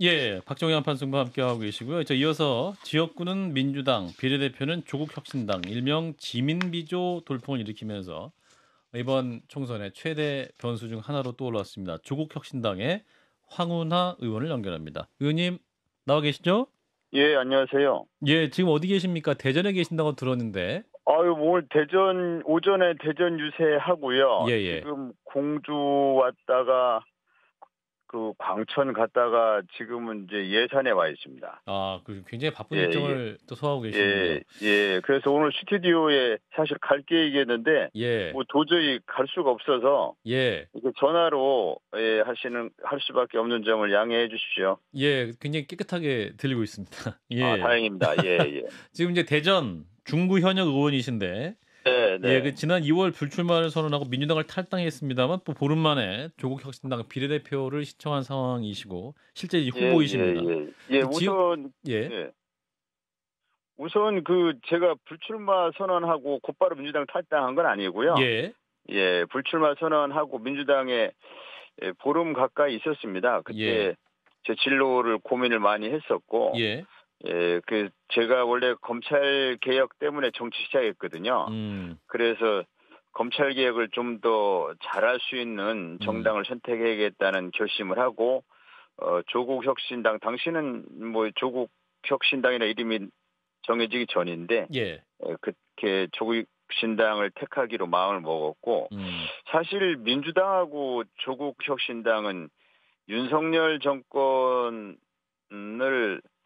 예, 박정희 판승과 함께하고 계시고요. 자, 이어서 지역구는 민주당, 비례대표는 조국혁신당, 일명 지민비조 돌풍을 일으키면서 이번 총선의 최대 변수 중 하나로 떠올랐습니다. 조국혁신당의 황운하 의원을 연결합니다. 의원님 나와 계시죠? 예, 안녕하세요. 예, 지금 어디 계십니까? 대전에 계신다고 들었는데. 아유, 오늘 오전에 대전 유세하고요. 예, 예. 지금 공주 왔다가 그 광천 갔다가 지금은 이제 예산에 와 있습니다. 아, 굉장히 바쁜 예, 예. 일정을 또 소화하고 계시는군요. 예. 그래서 오늘 스튜디오에 사실 갈 계획이었는데 예, 뭐 도저히 갈 수가 없어서 예, 이게 전화로 할 수밖에 없는 점을 양해해 주십시오. 예, 굉장히 깨끗하게 들리고 있습니다. 아, 예. 다행입니다. 예. 지금 이제 대전 중구 현역 의원이신데 예, 네. 지난 2월 불출마를 선언하고 민주당을 탈당했습니다만 또 보름 만에 조국혁신당 비례대표를 신청한 상황이시고 실제 이제 후보이십니다. 지역 예, 예. 우선 제가 불출마 선언하고 곧바로 민주당 탈당한 건 아니고요. 예, 예, 불출마 선언하고 민주당에 보름 가까이 있었습니다. 예, 그때 제 진로를 고민을 많이 했었고, 예, 제가 원래 검찰 개혁 때문에 정치 시작했거든요. 그래서 검찰 개혁을 좀 더 잘할 수 있는 정당을 선택해야겠다는 결심을 하고, 조국혁신당, 당시는 뭐 조국혁신당이라 이름이 정해지기 전인데, 예, 그렇게 조국혁신당을 택하기로 마음을 먹었고, 사실 민주당하고 조국혁신당은 윤석열 정권을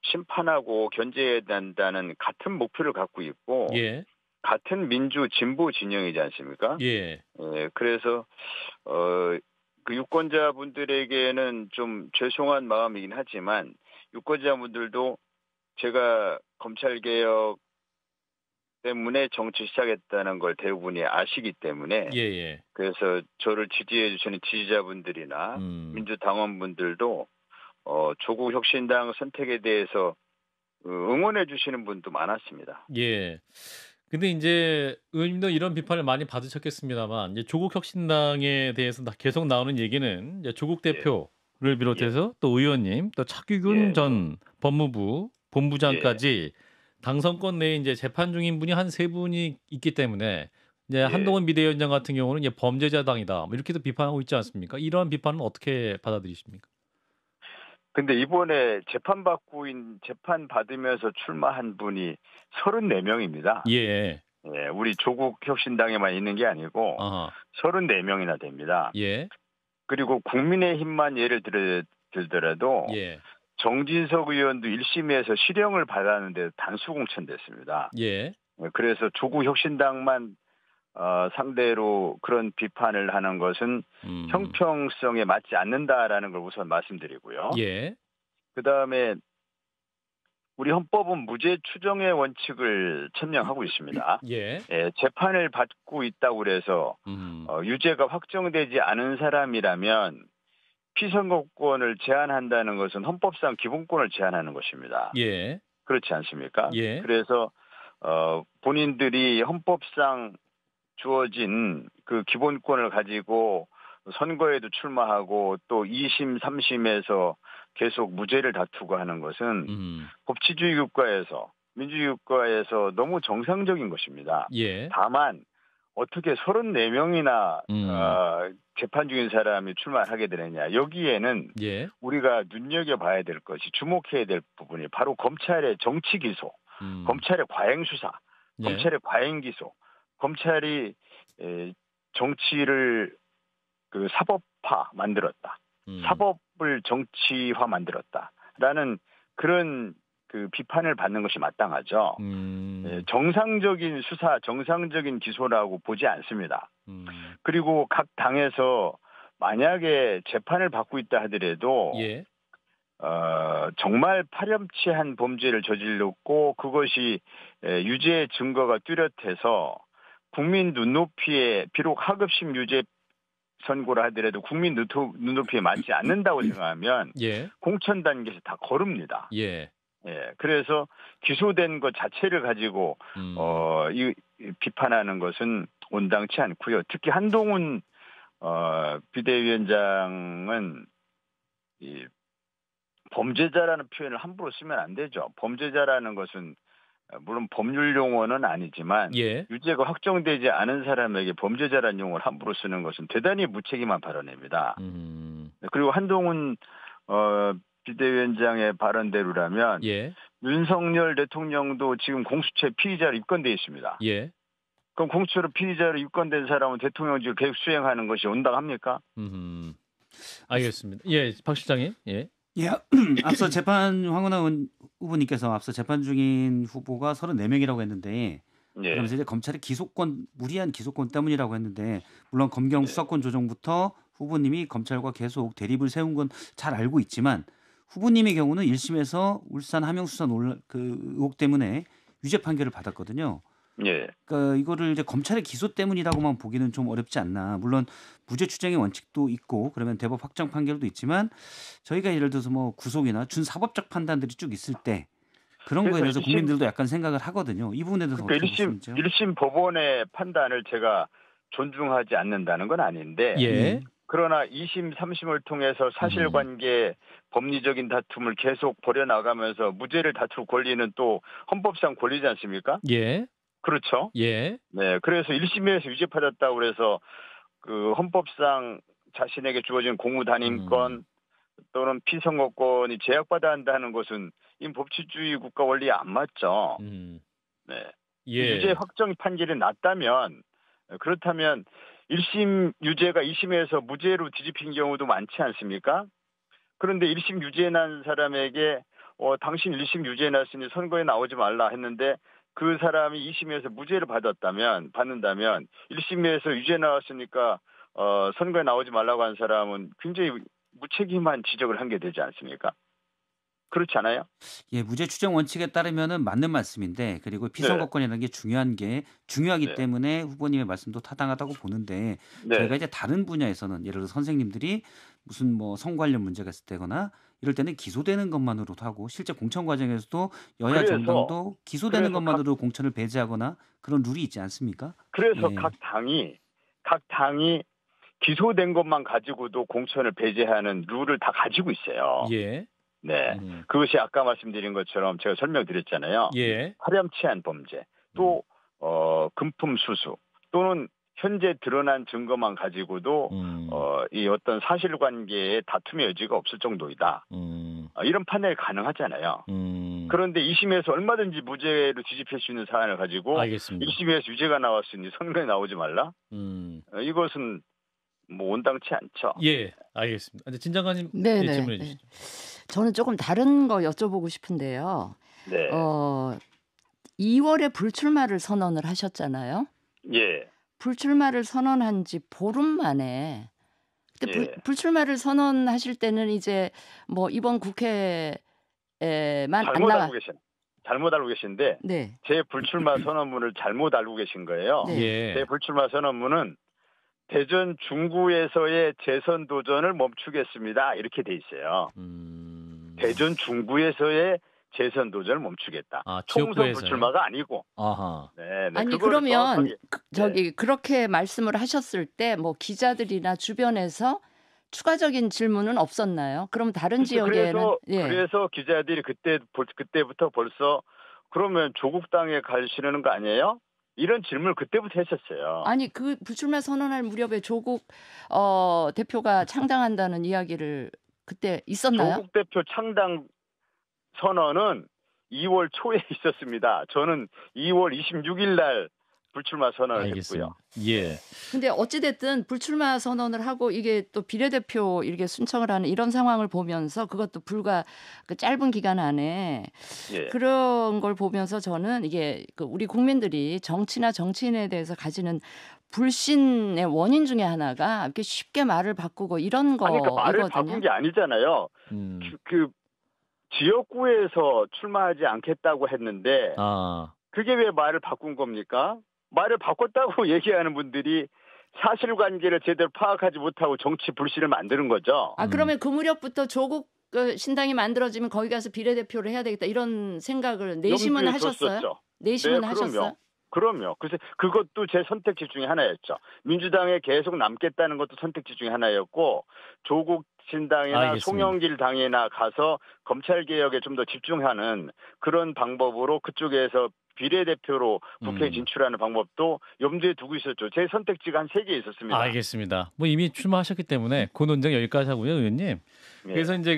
심판하고 견제해야 된다는 같은 목표를 갖고 있고, 예, 같은 민주 진보 진영이지 않습니까? 예, 그래서 그 유권자분들에게는 좀 죄송한 마음이긴 하지만 유권자분들도 제가 검찰개혁 때문에 정치 시작했다는 걸 대부분이 아시기 때문에 예, 예. 그래서 저를 지지해 주시는 지지자분들이나 민주당원분들도 조국혁신당 선택에 대해서 응원해 주시는 분도 많았습니다. 예. 근데 이제 의원님도 이런 비판을 많이 받으셨겠습니다만 이제 조국 혁신당에 대해서 계속 나오는 얘기는 이제 조국 예, 대표를 예, 비롯해서 또 의원님, 또 차규균 예, 전 법무부 예, 본부장까지 당선권 내에 이제 재판 중인 분이 한 세 분이 있기 때문에 이제 예. 한동훈 비대위원장 같은 경우는 이제 범죄자당이다 뭐 이렇게도 비판하고 있지 않습니까? 이런 비판은 어떻게 받아들이십니까? 근데 이번에 재판 받으면서 출마한 분이 34명입니다. 예. 예, 우리 조국혁신당에만 있는 게 아니고 아하. 34명이나 됩니다. 예. 그리고 국민의힘만 예를 들더라도 예. 정진석 의원도 1심에서 실형을 받았는데 단수공천됐습니다. 예. 그래서 조국혁신당만 상대로 그런 비판을 하는 것은 음. 형평성에 맞지 않는다라는 걸 우선 말씀드리고요. 예. 그다음에 우리 헌법은 무죄 추정의 원칙을 천명하고 있습니다. 예. 재판을 받고 있다고 그래서 유죄가 확정되지 않은 사람이라면 피선거권을 제한한다는 것은 헌법상 기본권을 제한하는 것입니다. 예. 그렇지 않습니까? 예. 그래서 본인들이 헌법상 주어진 그 기본권을 가지고 선거에도 출마하고 또 2심, 3심에서 계속 무죄를 다투고 하는 것은 법치주의 국가에서 민주주의 국가에서 너무 정상적인 것입니다. 예. 다만 어떻게 34명이나 음. 재판 중인 사람이 출마하게 되느냐. 여기에는 예. 우리가 눈여겨봐야 될 것이 주목해야 될 부분이 바로 검찰의 정치 기소, 검찰의 과잉 수사, 예. 검찰의 과잉 기소, 검찰이 정치를 그 사법화 만들었다. 사법을 정치화 만들었다라는 그런 그 비판을 받는 것이 마땅하죠. 정상적인 수사, 정상적인 기소라고 보지 않습니다. 그리고 각 당에서 만약에 재판을 받고 있다 하더라도 예. 정말 파렴치한 범죄를 저질렀고 그것이 유죄 증거가 뚜렷해서 국민 눈높이에 비록 하급심 유죄 선고를 하더라도 국민 눈높이에 맞지 않는다고 생각하면 예. 공천 단계에서 다 거릅니다. 예. 그래서 기소된 것 자체를 가지고 이 비판하는 것은 온당치 않고요. 특히 한동훈 비대위원장은 범죄자라는 표현을 함부로 쓰면 안 되죠. 범죄자라는 것은 물론 법률 용어는 아니지만 예. 유죄가 확정되지 않은 사람에게 범죄자라는 용어를 함부로 쓰는 것은 대단히 무책임한 발언입니다. 그리고 한동훈 비대위원장의 발언대로라면 예. 윤석열 대통령도 지금 공수처 피의자로 입건돼 있습니다. 예. 그럼 공수처로 피의자로 입건된 사람은 대통령직을 계속 수행하는 것이 온당합니까? 알겠습니다. 예, 박 실장님. 예. 예, 앞서 재판 황운하 후보님께서 앞서 재판 중인 후보가 34명이라고 했는데 예. 그러면서 이제 검찰의 무리한 기소권 때문이라고 했는데 물론 검경 수사권 조정부터 후보님이 검찰과 계속 대립을 세운 건 잘 알고 있지만 후보님의 경우는 1심에서 울산 함영수사 의혹 때문에 유죄 판결을 받았거든요. 예. 그러니까 이거를 이제 검찰의 기소 때문이라고만 보기는 좀 어렵지 않나. 물론 무죄 추정의 원칙도 있고 그러면 대법 확정 판결도 있지만 저희가 예를 들어서 뭐 구속이나 준사법적 판단들이 쭉 있을 때 그런 거에 대해서 국민들도 약간 생각을 하거든요. 이 부분에 대해서 어떻게 보시는지요? 1심 법원의 판단을 제가 존중하지 않는다는 건 아닌데 예. 그러나 2심, 3심을 통해서 사실관계 법리적인 다툼을 계속 벌여나가면서 무죄를 다툴 권리는 또 헌법상 권리지 않습니까? 예. 그렇죠. 예. 네, 그래서 1심에서 유죄받았다고 그래서 그 헌법상 자신에게 주어진 공무단임권 또는 피선거권이 제약받아야 한다는 것은 이 법치주의 국가 원리에 안 맞죠. 네. 예. 유죄 확정 판결이 났다면 그렇다면 1심 유죄가 2심에서 무죄로 뒤집힌 경우도 많지 않습니까? 그런데 1심 유죄 난 사람에게 당신 1심 유죄 났으니 선거에 나오지 말라 했는데 그 사람이 2심에서 무죄를 받는다면 1심에서 유죄 나왔으니까 선거에 나오지 말라고 한 사람은 굉장히 무책임한 지적을 한 게 되지 않습니까? 그렇지 않아요? 예, 무죄 추정 원칙에 따르면은 맞는 말씀인데 그리고 피선거권이라는 게 중요하기 네. 때문에 후보님의 말씀도 타당하다고 보는데 네. 저희가 이제 다른 분야에서는 예를 들어 선생님들이 무슨 뭐 성 관련 문제가 있을 때거나 이럴 때는 기소되는 것만으로도 하고 실제 공천 과정에서도 여야 정당도 기소되는 것만으로 공천을 배제하거나 그런 룰이 있지 않습니까? 그래서 예. 각 당이 기소된 것만 가지고도 공천을 배제하는 룰을 다 가지고 있어요. 예. 네, 그것이 아까 말씀드린 것처럼 제가 설명드렸잖아요. 예. 파렴치한 범죄, 또 금품 수수 또는 현재 드러난 증거만 가지고도 이 어떤 사실관계에 다툼의 여지가 없을 정도이다. 이런 판단이 가능하잖아요. 그런데 2심에서 얼마든지 무죄로 뒤집힐 수 있는 사안을 가지고 알겠습니다. 1심에서 유죄가 나왔으니 선거에 나오지 말라? 이것은 뭐 온당치 않죠. 예, 알겠습니다. 이제 진 장관님 네네. 질문해 주시죠. 저는 조금 다른 거 여쭤보고 싶은데요. 네. 2월에 불출마를 선언을 하셨잖아요. 예. 불출마를 선언한 지 보름 만에 그때 예. 불출마를 선언하실 때는 이제 뭐 이번 국회에만 안 나가. 잘못 알고 계신데 네. 제 불출마 선언문을 잘못 알고 계신 거예요. 네. 예. 제 불출마 선언문은 대전 중구에서의 재선 도전을 멈추겠습니다. 이렇게 돼 있어요. 대전 중구에서의 재선 도전을 멈추겠다. 총선 지역구에서요? 불출마가 아니고. 아하. 네, 아니 그러면 그렇게 말씀을 하셨을 때 뭐 기자들이나 주변에서 추가적인 질문은 없었나요? 그럼 다른 지역에는 그래서 기자들이 그때부터 벌써 그러면 조국 당에 가시려는 거 아니에요? 이런 질문을 그때부터 했었어요. 아니 그 불출마 선언할 무렵에 조국 대표가 창당한다는 이야기를 그때 있었나요? 조국 대표 창당 선언은 2월 초에 있었습니다. 저는 2월 26일 날 불출마 선언을 했고요. 예. 근데 어찌됐든 불출마 선언을 하고 이게 또 비례대표 이렇게 순청을 하는 이런 상황을 보면서 그것도 불과 그 짧은 기간 안에 그런 걸 보면서 저는 이게 그 우리 국민들이 정치나 정치인에 대해서 가지는 불신의 원인 중에 하나가 이렇게 쉽게 말을 바꾸고 이런 거거든요. 그러니까 말을 바꾼 게 아니잖아요. 그 지역구에서 출마하지 않겠다고 했는데 그게 왜 말을 바꾼 겁니까? 말을 바꿨다고 얘기하는 분들이 사실관계를 제대로 파악하지 못하고 정치 불신을 만드는 거죠. 그러면 그 무렵부터 조국 신당이 만들어지면 거기 가서 비례대표를 해야 되겠다 이런 생각을 내심은 하셨어요? 내심은 하셨어요? 그럼요. 그래서 그것도 제 선택지 중에 하나였죠. 민주당에 계속 남겠다는 것도 선택지 중에 하나였고 조국 혁신당이나 알겠습니다. 송영길 당이나 가서 검찰 개혁에 좀 더 집중하는 그런 방법으로 그쪽에서 비례대표로 국회에 진출하는 방법도 염두에 두고 있었죠. 제 선택지가 한 3개 있었습니다. 알겠습니다. 뭐 이미 출마하셨기 때문에 그 논쟁 여기까지 하고요, 의원님. 예. 그래서 이제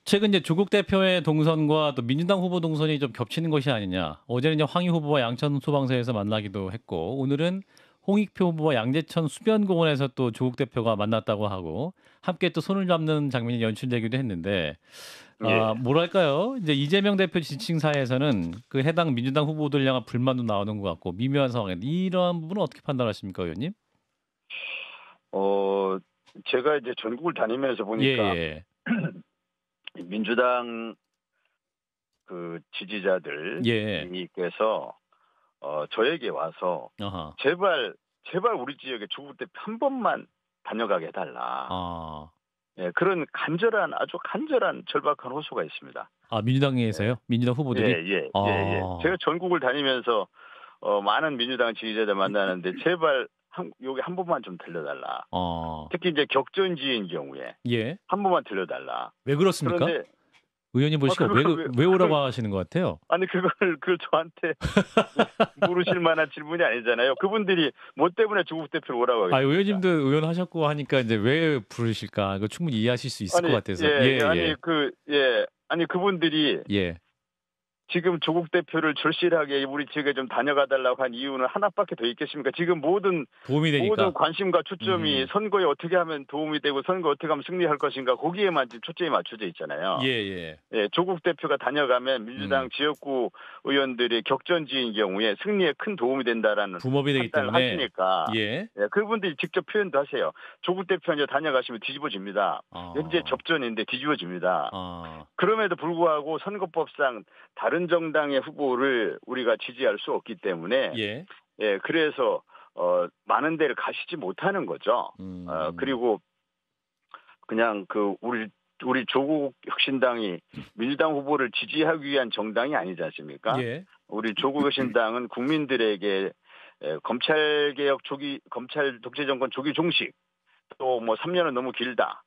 최근 이제 조국 대표의 동선과 또 민주당 후보 동선이 좀 겹치는 것이 아니냐. 어제는 이제 황희 후보와 양천 소방서에서 만나기도 했고, 오늘은 홍익표 후보와 양재천 수변공원에서 또 조국 대표가 만났다고 하고 함께 또 손을 잡는 장면이 연출되기도 했는데, 뭐랄까요? 이제 이재명 대표 지칭사에서는 그 해당 민주당 후보들 향한 불만도 나오는 것 같고 미묘한 상황인데 이러한 부분은 어떻게 판단하십니까, 의원님? 제가 이제 전국을 다니면서 보니까 예. 민주당 그 지지자들께서 저에게 와서 제발 우리 지역에 조국 대표 한 번만 다녀가게 해달라. 예, 그런 아주 간절한 절박한 호소가 있습니다. 민주당에서요? 예. 민주당 후보들이? 예. 제가 전국을 다니면서 많은 민주당 지지자들 만나는데 제발 여기 한 번만 좀 들려달라. 특히 이제 격전지인 경우에 한 번만 들려달라. 왜 그렇습니까? 그런데 의원님 보시고 왜 오라고 하시는 것 같아요? 아니 그걸 저한테 물으실 만한 질문이 아니잖아요. 그분들이 뭐 때문에 조국 대표를 오라고 하겠습니까? 의원님도 의원 하셨고 하니까 이제 왜 부르실까? 그거 충분히 이해하실 수 있을 것 같아서. 아니 그분들이 지금 조국 대표를 절실하게 우리 지역에 좀 다녀가달라고 한 이유는 하나밖에 더 있겠습니까? 지금 모든 관심과 초점이 선거에 어떻게 하면 도움이 되고 선거 어떻게 하면 승리할 것인가 거기에만 지금 초점이 맞춰져 있잖아요. 조국 대표가 다녀가면 민주당 지역구 의원들이 격전지인 경우에 승리에 큰 도움이 된다라는 부모이 되기 때문에 하시니까 그분들이 직접 표현도 하세요. 조국 대표 이제 다녀가시면 뒤집어집니다. 현재 접전인데 뒤집어집니다. 그럼에도 불구하고 선거법상 다른 정당의 후보를 우리가 지지할 수 없기 때문에 그래서 많은 데를 가시지 못하는 거죠. 그리고 그냥 우리 조국 혁신당이 민주당 후보를 지지하기 위한 정당이 아니지 않습니까? 우리 조국 혁신당은 국민들에게 검찰개혁 검찰 독재 정권 조기 종식 또 뭐 3년은 너무 길다.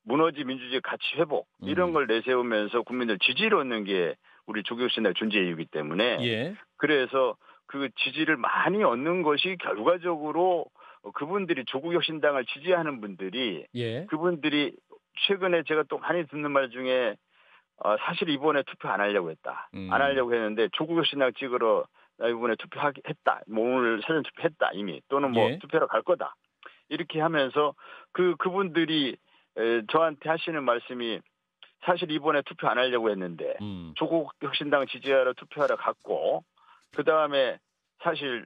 무너진 민주주의 가치 회복 이런 걸 내세우면서 국민들 지지를 얻는 게 우리 조국 혁신당의 존재 이유이기 때문에 그래서 그 지지를 많이 얻는 것이 결과적으로 그분들이 조국 혁신당을 지지하는 분들이 그분들이 최근에 제가 또 많이 듣는 말 중에 사실 이번에 투표 안 하려고 했다. 안 하려고 했는데 조국 혁신당 찍으러 나 이번에 투표했다. 오늘 사전 투표했다 이미 또는 투표하러 갈 거다. 이렇게 하면서 그분들이 저한테 하시는 말씀이 사실 이번에 투표 안 하려고 했는데 조국 혁신당 지지하러 투표하러 갔고 그다음에 사실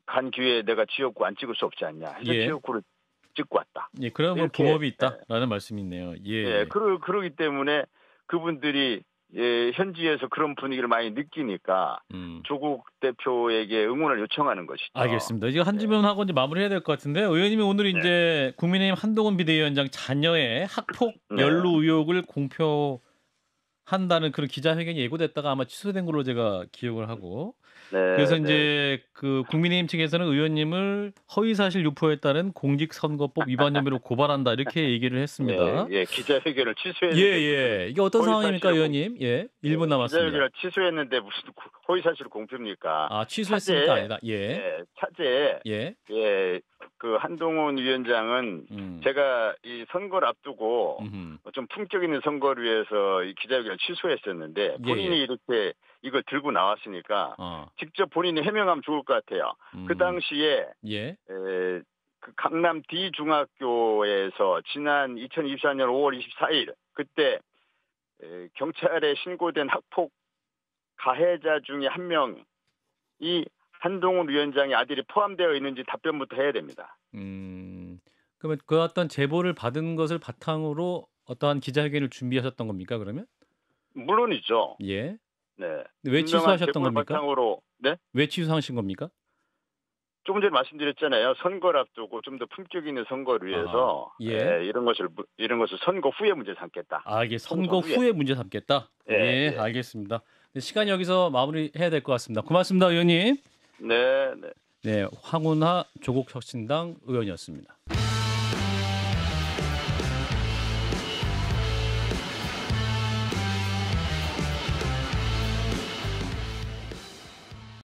간 기회에 내가 지역구 안 찍을 수 없지 않냐 해서 지역구를 찍고 왔다. 그러면 부모이 있다라는 말씀이 있네요. 그러기 때문에 그분들이 현지에서 그런 분위기를 많이 느끼니까 조국 대표에게 응원을 요청하는 것이죠. 알겠습니다. 이제 한 질문하고 이제 마무리해야 될 것 같은데 의원님이 오늘 이제 국민의힘 한동훈 비대위원장 자녀의 학폭 연루 의혹을 공표한다는 그런 기자회견이 예고됐다가 아마 취소된 걸로 제가 기억을 하고 그래서 이제 그 국민의힘 측에서는 의원님을 허위사실 유포에 따른 공직선거법 위반 혐의로 고발한다 이렇게 얘기를 했습니다. 기자회견을 취소했는데 이게 어떤 상황입니까, 의원님? 1분 남았습니다. 기자회견을 취소했는데 무슨 허위사실을 공표입니까? 취소했으니까 아니다. 차제에 그 한동훈 위원장은 제가 이 선거를 앞두고 좀 품격 있는 선거를 위해서 이 기자회견을 취소했었는데 본인이 이렇게 이걸 들고 나왔으니까 직접 본인이 해명하면 좋을 것 같아요. 그 당시에 그 강남 D중학교에서 지난 2024년 5월 24일 그때 경찰에 신고된 학폭 가해자 중에 한 명이 한동훈 위원장의 아들이 포함되어 있는지 답변부터 해야 됩니다. 그러면 그 어떤 제보를 받은 것을 바탕으로 어떠한 기자회견을 준비하셨던 겁니까? 그러면? 물론이죠. 왜 취소하셨던 겁니까? 바탕으로 왜 취소하신 겁니까? 조금 전에 말씀드렸잖아요. 선거를 앞두고 좀 더 품격 있는 선거를 위해서 이런 것을 선거 후에 문제 삼겠다. 이게 선거 후에 문제 삼겠다. 알겠습니다. 시간이 여기서 마무리해야 될 것 같습니다. 고맙습니다, 의원님. 네, 황운하 조국혁신당 의원이었습니다.